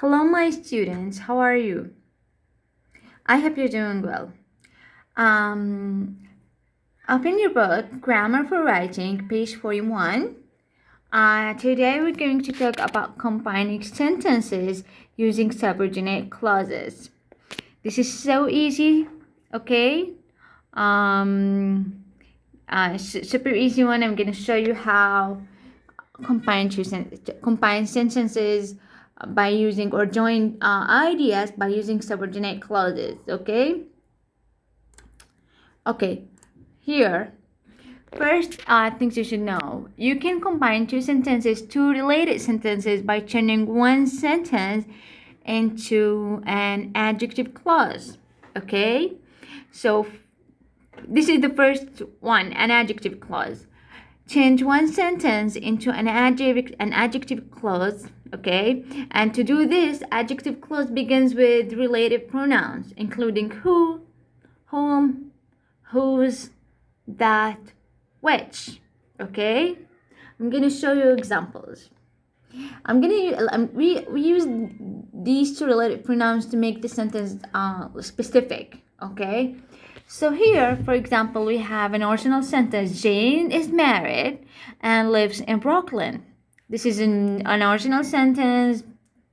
Hello, my students. How are you? I hope you're doing well. Um, Open your book, Grammar for Writing, page 41. Today we're going to talk about combining sentences using subordinate clauses. This is so easy, okay? Super easy one. I'm going to show you how combine sentences by using or join ideas by using subordinate clauses. Okay, here first things you should know: you can combine two related sentences by turning one sentence into an adjective clause. Okay, so this is the first one, an adjective clause. Change one sentence into an adjective clause, okay? And to do this, adjective clause begins with relative pronouns, including who, whom, whose, that, which, okay? I'm gonna show you examples. We use these two relative pronouns to make the sentence specific, okay? So here, for example, we have an original sentence: Jane is married and lives in Brooklyn. This is an original sentence.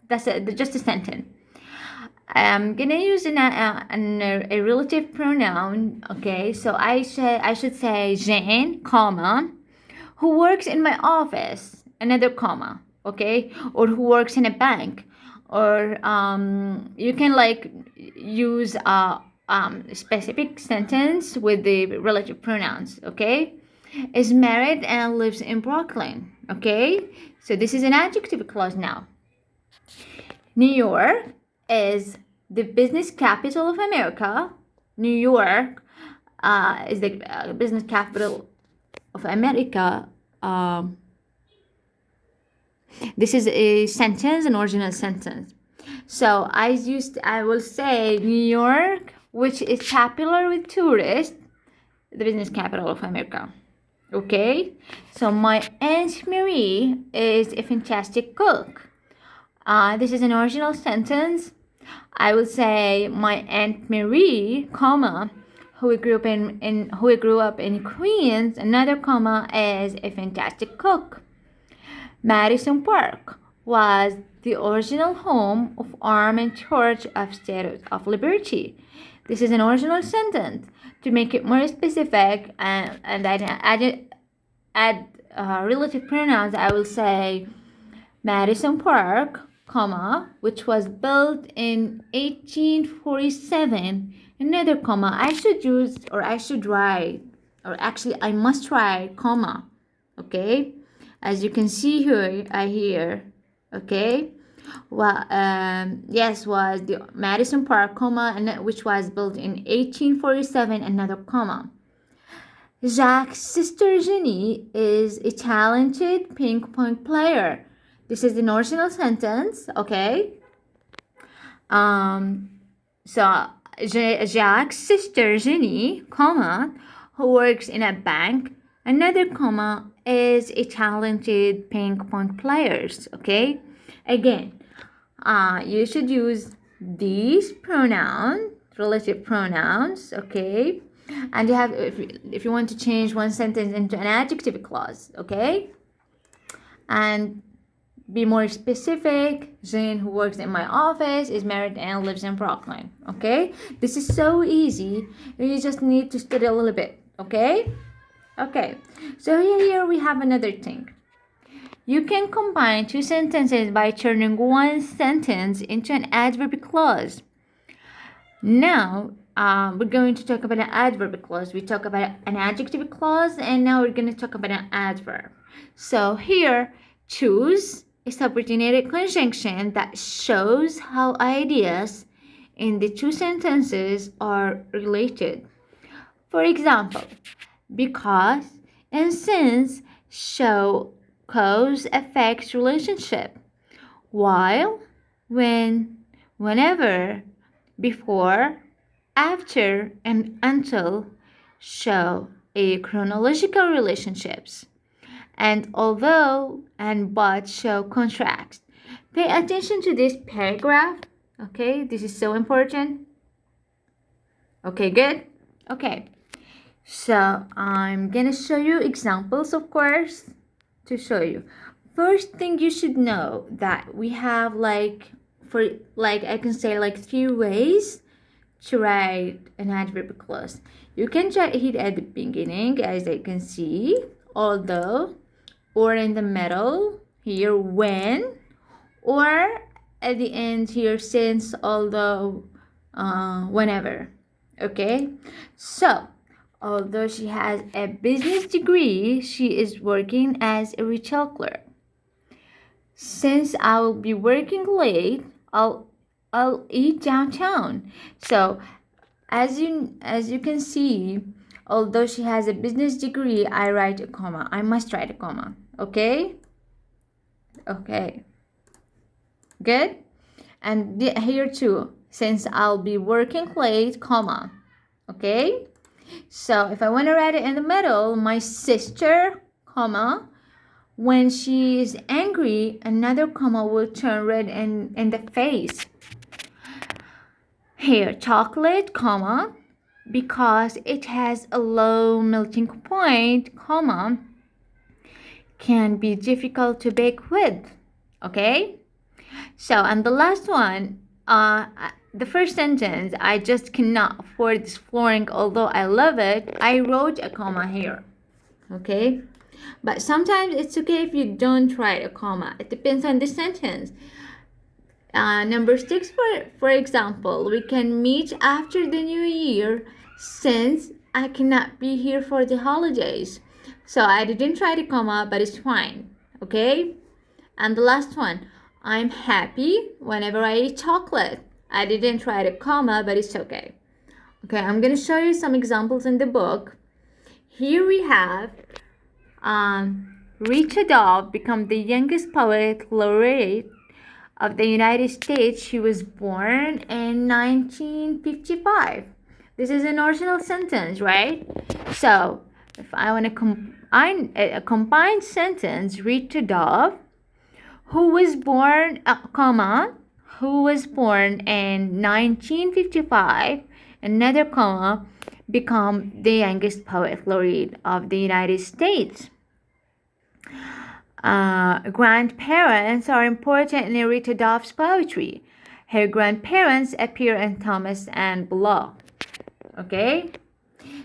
That's just a sentence. I'm gonna use a relative pronoun. Okay, so I should say Jane, comma, who works in my office, another comma. Okay, or who works in a bank, or you can use specific sentence with the relative pronouns. Okay, is married and lives in Brooklyn. Okay, so this is an adjective clause now. New York is the business capital of America. New York is the business capital of America. This is a sentence, an original sentence. So I will say New York, which is popular with tourists, the business capital of America. Okay, so my Aunt Marie is a fantastic cook. This is an original sentence. I will say my Aunt Marie, comma, who grew up in Queens, another comma, is a fantastic cook. Madison Park was the original home of Armed Church of State of Liberty. This is an original sentence. To make it more specific and add relative pronouns, I will say Madison Park, comma, which was built in 1847, another comma. I must write comma, okay? As you can see here, okay? Well, yes, was the Madison Park, comma, and which was built in 1847, another comma. Jacques' sister Jenny is a talented ping-pong player. This is an original sentence, okay? So Jacques' sister Jenny, comma, who works in a bank, another comma, is a talented ping-pong player, okay? Again, you should use these pronouns, relative pronouns, okay? And you have, if you want to change one sentence into an adjective clause, okay? And be more specific: Jane, who works in my office, is married and lives in Brooklyn. Okay, this is so easy. You just need to study a little bit. Okay, so here we have another thing. You can combine two sentences by turning one sentence into an adverb clause. Now we're going to talk about an adverb clause. We talk about an adjective clause, and now we're going to talk about an adverb. So here, choose a subordinated conjunction that shows how ideas in the two sentences are related. For example, because and since show cause effect relationship, while, when, whenever, before, after, and until show a chronological relationships, and although and but show contrast. Pay attention to this paragraph. Okay, this is so important. Okay, good. Okay, so I'm gonna show you examples, of course, to show you. First thing you should know that we have I can say 3 ways to write an adverb clause. You can write it at the beginning, as I can see, although, or in the middle here, when, or at the end here, since, although, whenever. Okay, so although she has a business degree, she is working as a retail clerk. Since I will be working late, I'll eat downtown. So as you can see, although she has a business degree, I write a comma. I must write a comma. Okay? Okay. Good? And here too, since I'll be working late, comma. Okay? So if I want to write it in the middle, my sister, comma, when she is angry, another comma will turn red in the face. Here, chocolate, comma, because it has a low melting point, comma, can be difficult to bake with. Okay? So, and the last one, the first sentence, I just cannot afford this flooring, although I love it. I wrote a comma here. Okay? But sometimes it's okay if you don't write a comma. It depends on the sentence. Number 6, for example, we can meet after the new year since I cannot be here for the holidays. So I didn't write a comma, but it's fine. Okay? And the last one, I'm happy whenever I eat chocolate. I didn't write a comma, but it's okay. Okay, I'm going to show you some examples in the book. Here we have Rita Dove become the youngest poet laureate of the United States. She was born in 1955. This is an original sentence, right? So if I want to combine a combined sentence, Rita Dove, who was born, who was born in 1955, another comma, become the youngest poet laureate of the United States. Grandparents are important in Rita Dove's poetry. Her grandparents appear in Thomas and below. Okay?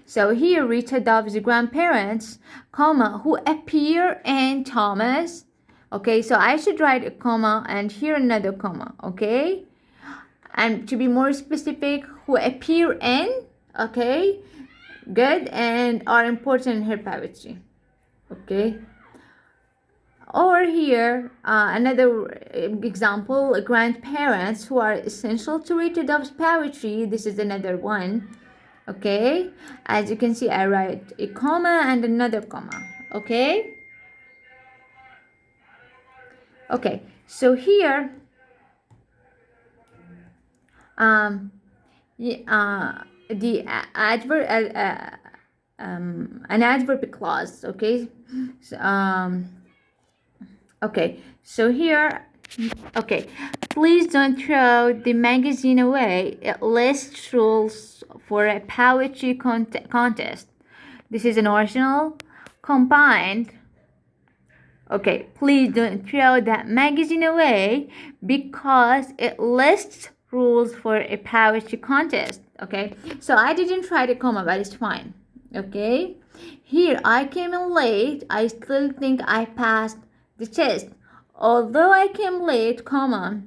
So here, Rita Dove's grandparents, comma, who appear in Thomas. Okay, so I should write a comma and here another comma. Okay? And to be more specific, who appear in, okay, good, and are important in her poetry. Okay? Or here, another example, grandparents who are essential to Rita Dove's poetry. This is another one. Okay? As you can see, I write a comma and another comma. Okay? Okay, so here, the adverb, an adverb clause. Okay? So, okay, so here, okay, please don't throw the magazine away. It lists rules for a poetry contest. This is an original combined. Okay, please don't throw that magazine away because it lists rules for a poetry contest. Okay, so I didn't try to comma, but it's fine. Okay, here I came in late. I still think I passed the test. Although I came late, comma,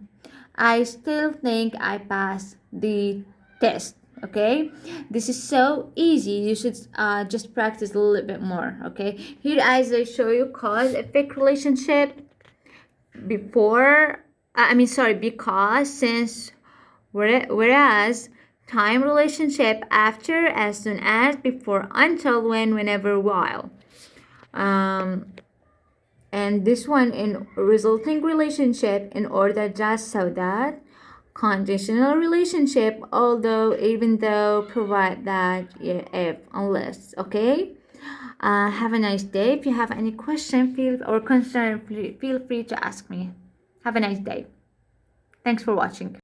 I still think I passed the test. Okay, this is so easy. You should just practice a little bit more. Okay, here as I show you cause-effect relationship because, since, whereas, time relationship after, as soon as, before, until, when, whenever, while. And this one in resulting relationship, in order, just, so that. Conditional relationship, although, even though, provide, that, if, unless. Okay, have a nice day. If you have any question or concern, feel free to ask me. Have a nice day. Thanks for watching.